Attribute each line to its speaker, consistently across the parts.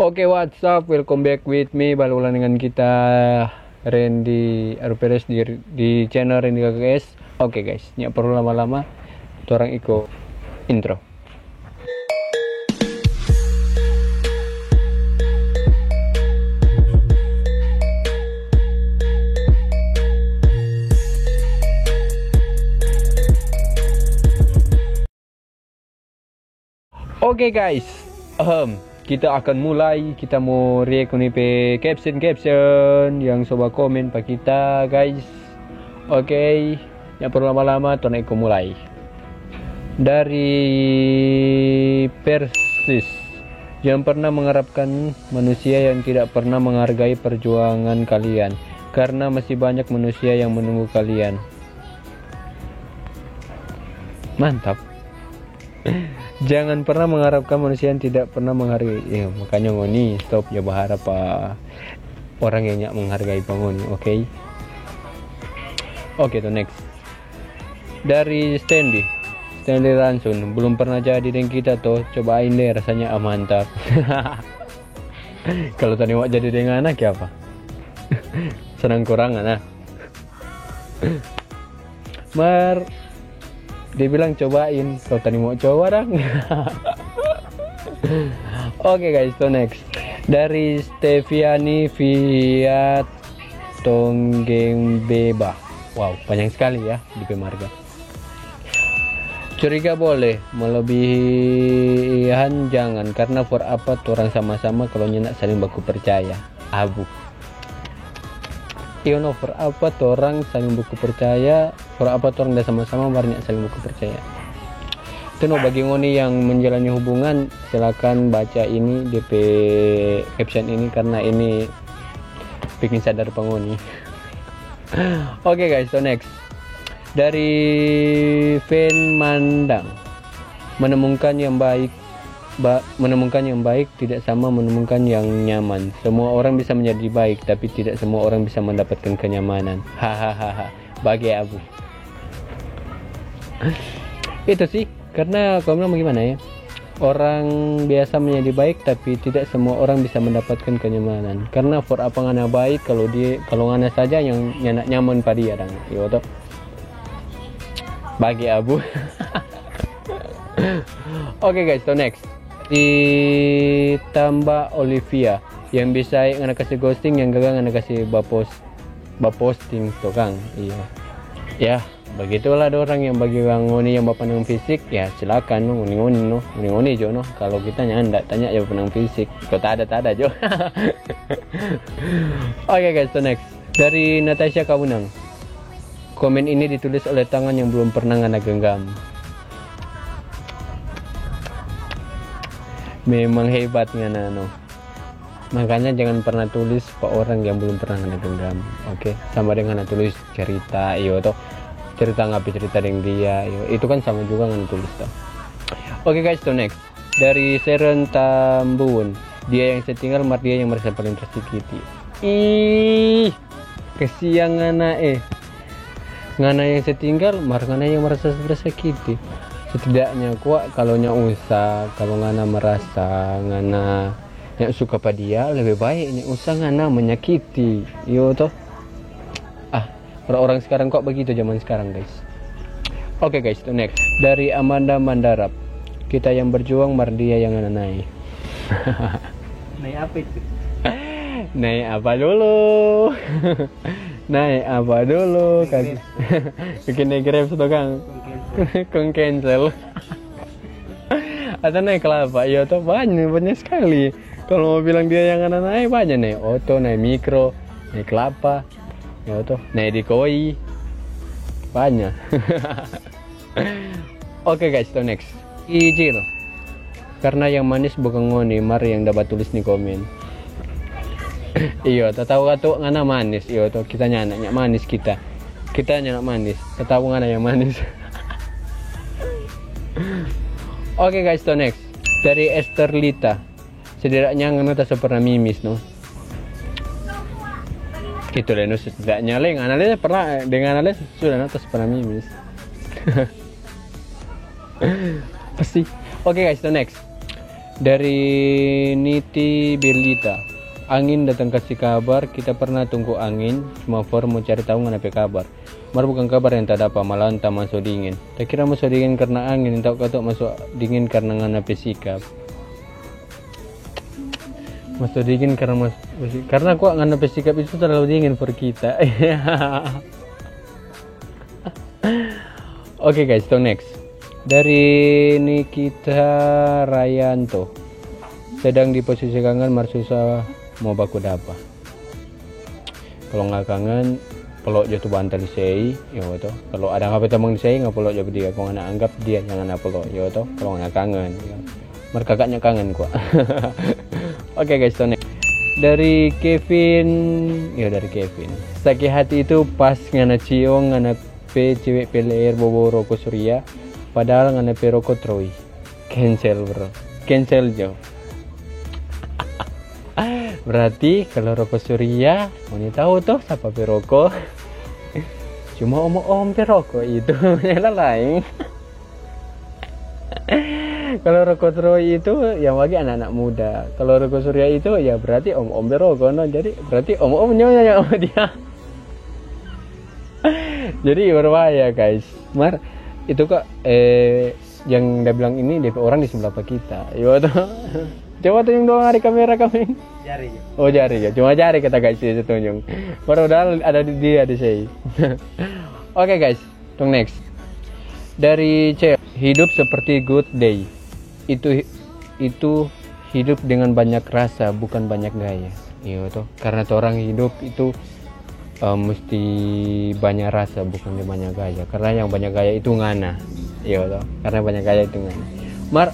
Speaker 1: Oke, what's up? Welcome back with me. Balik ulang dengan kita Randy Aruperes di channel Randy KKS. Oke guys, nggak perlu lama-lama. Orang ikut intro. Oke guys, kita akan mulai. Kita mau react nih pe caption yang coba komen pak kita guys. Oke, nggak perlu lama-lama, tuan Eko mulai. Dari Persis, jangan pernah mengharapkan manusia yang tidak pernah menghargai perjuangan kalian, karena masih banyak manusia yang menunggu kalian. Mantap. Jangan pernah mengharapkan manusia yang tidak pernah menghargai. Ya, makanya ngoni stop ya berharap orang yang nyak menghargai pangoni. Oke. Oke, to next. Dari Stanley Ransun, belum pernah jadi dengan kita tuh. Cobain deh, rasanya mantap. Kalau tadi mau jadi dengan anak ya apa? Senang kurang anak. Dia bilang cobain, kalau tadi mau coba dah. Oke guys, to next. Dari Steviani via Tonggembeba. Wow, panjang sekali ya di Pemarga. Curiga boleh, melebihan jangan, karena for apa orang sama-sama kalau nyenak saling baku percaya. Abu. Iya no, for apa orang saling buku percaya, for apa orang dah sama-sama banyak saling buku percaya. Itu no, bagi ngoni yang menjalani hubungan, silakan baca ini DP caption ini, karena ini bikin sadar pengoni. Oke guys, so next. Dari Fen Mandang, menemukan yang baik tidak sama menemukan yang nyaman. Semua orang bisa menjadi baik, tapi tidak semua orang bisa mendapatkan kenyamanan. Hahaha. Bagi Abu. Itu sih, karena kalau bilang gimana ya, orang biasa menjadi baik, tapi tidak semua orang bisa mendapatkan kenyamanan. Karena for apa ngana baik kalau ngana saja yang nyaman pada dia dong. Yo toh. Bagi Abu. Oke guys, so next. Ditambah Olivia, yang bisa ngana kasih ghosting, yang gagal ngana kasih baposting tuh Kang. Iya. Ya, begitulah ada orang yang bagi ngoni yang bapandang fisik, ya silakan no, ngoni jo no. Kalau kita nyandak tanya ya pandang fisik. Kau tak ada jo. Oke guys, so next. Dari Natasha Kabunang. Komen ini ditulis oleh tangan yang belum pernah ngana genggam. Memang hebat ngana no. Makanya jangan pernah tulis ke orang yang belum pernah ngana genggam. Oke, sama dengan ngana tulis cerita iyo toh. Cerita cerita dengan dia iyo. Itu kan sama juga ngana tulis toh. Oke guys, to next. Dari Seren Tambun, dia yang setinggal mar dia yang merasa paling tersakiti. Ih, kesian ngana yang setinggal mar ngana yang merasa tersakiti. Setidaknya kuat kalau usah, kalau ngana merasa ngana yang suka pada dia, lebih baik usah ngana menyakiti. Yo toh. Orang-orang sekarang kok begitu zaman sekarang guys. Oke guys, to next. Dari Amanda Mandarap, kita yang berjuang mar dia yang ngana naik.
Speaker 2: Naik apa itu?
Speaker 1: Naik apa dulu? Naik apa dulu kan? Bikin grab tuh Kang. Kong cancel. Atau naik kelapa, ya tuh banyak sekali. Kalau mau bilang dia yang naik banyak, naik oto, naik mikro, naik kelapa, ya tuh naik di koi, banyak. Oke guys, to next. Ijil. Karena yang manis bukan ngoni, mar yang dapat tulis nih komen. Iya, tahu kata ngana manis, iya tuh kita nyanaknya manis kita nyanak manis, tahu ngana yang manis. Oke guys, to next. Dari Esther Lita, setidaknya ngana tak pernah mimis no. Itu lah no, setidaknya leng analis pernah dengan analis sudah no tak pernah mimis. Pasti. Oke guys, to next. Dari Niti Belita, angin datang kasih kabar, kita pernah tunggu angin, cuma for mau cari tahu ngana kabar. Mar bukan kabar yang tak dapat, malah entah masuk dingin. Tak kira masuk dingin karena angin, tak kata masuk dingin karena ngana sikap. Masuk dingin karena kok ngana sikap itu terlalu dingin for kita. Oke guys, so next. Dari Nikita Rayanto, sedang di posisi kangen mar susah mau baku dapa. Kalau nggak kangen pelok jatuh bantal sei ya to. Kalau ada ngapain tamang sei nggak pelok jatuh dia. Kalau nggak anggap dia jangan apa pelok ya to. Kalau nggak kangen ya. Mar kakaknya kangen kok. Oke guys, so next. Dari Kevin, sakit hati itu pas ngana ciong ngana pe cewek PLR bobo rokok surya. Padahal ngana peroko Troy. Cancel bro. Cancel jo. Berarti kalau rokok surya, mau tahu tuh siapa peroko? Cuma om peroko itu yang lain. Kalau rokok Troy itu yang bagi anak-anak muda. Kalau rokok surya itu ya berarti om peroko. No? Jadi berarti om-omnya yang sama dia. Jadi berbahaya guys. Mar itu kok yang dia bilang ini DP orang di sebelah kita. Yo tuh. Coba tunjuk doang hari kamera kami.
Speaker 2: Jari ya.
Speaker 1: Oh jari ya. Cuma jari kita guys itu tunjuk. Padahal ada di dia di sini. Oke guys, tunggu next. Dari C, hidup seperti good day. Itu hidup dengan banyak rasa, bukan banyak gaya. Iya tuh. Karena orang hidup itu mesti banyak rasa, bukan banyak gaya. Karena yang banyak gaya itu ngana. Iya toh. Karena banyak gaya itu ngana. Mar,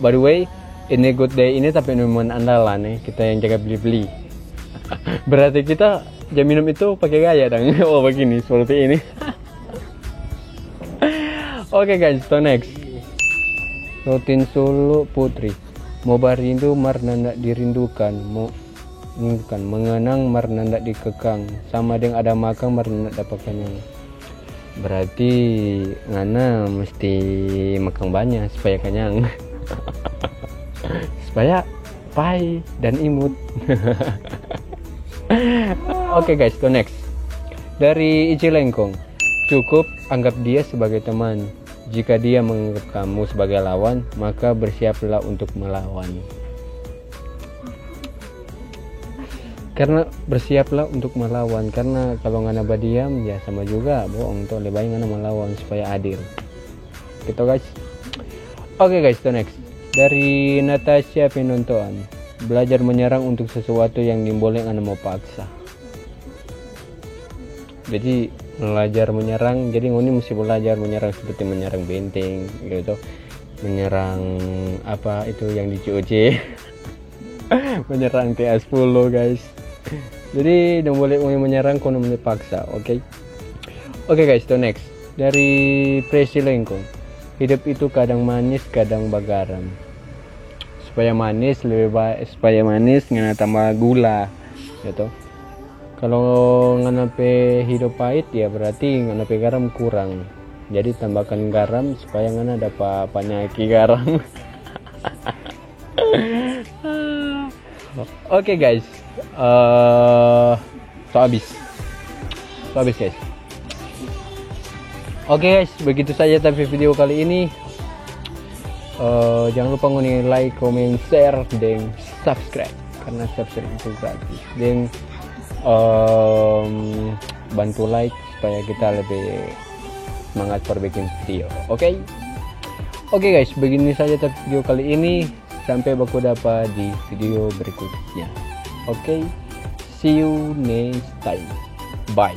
Speaker 1: by the way, ini good day ini tapi minuman andalan nih. Kita yang jaga beli-beli. Berarti kita jam minum itu pakai gaya dong. Oh begini, seperti ini. Oke guys, so next. Rutin Solo Putri. Mau barindu mar nanda dirindukan. Bukan mengenang mar nanda dikekang, sama dengan ada makan mar nanda dapat kenyang. Berarti ngana mesti makan banyak supaya kenyang. Supaya pai dan imut. Oke guys, go next. Dari Ici Lengkong, cukup anggap dia sebagai teman. Jika dia menganggap kamu sebagai lawan, maka bersiaplah untuk melawan. Karena bersiaplah untuk melawan, karena kalau ngana berdiam ya sama juga bohong tuh, lebih baik ngana melawan supaya adil gitu guys. Oke guys, so next. Dari Natasha Penonton, belajar menyerang untuk sesuatu yang boleh ngana mau paksa. Jadi belajar menyerang, jadi ngoni mesti belajar menyerang seperti menyerang benteng gitu, menyerang apa itu yang dicuci. Menyerang TA10 guys. Jadi don't boleh menyerang kalau paksa, oke? Oke guys, so next. Dari Presi Lengkong, hidup itu kadang manis, kadang bagaram. Supaya manis lebih baik, supaya manis ngana tambah gula, gitu. Kalau ngana pe hidup pahit ya berarti ngana pe garam kurang. Jadi tambahkan garam supaya ngana dapat penyakit garam. Oke guys, so habis guys. Oke guys, begitu saja tapi video kali ini. Jangan lupa ngoni like, comment, share, dan subscribe karena subscribe itu gratis. Dan bantu like supaya kita lebih semangat perbikin video. Oke guys, begini saja tapi video kali ini. Sampai baku dapat di video berikutnya. Oke, see you next time. Bye.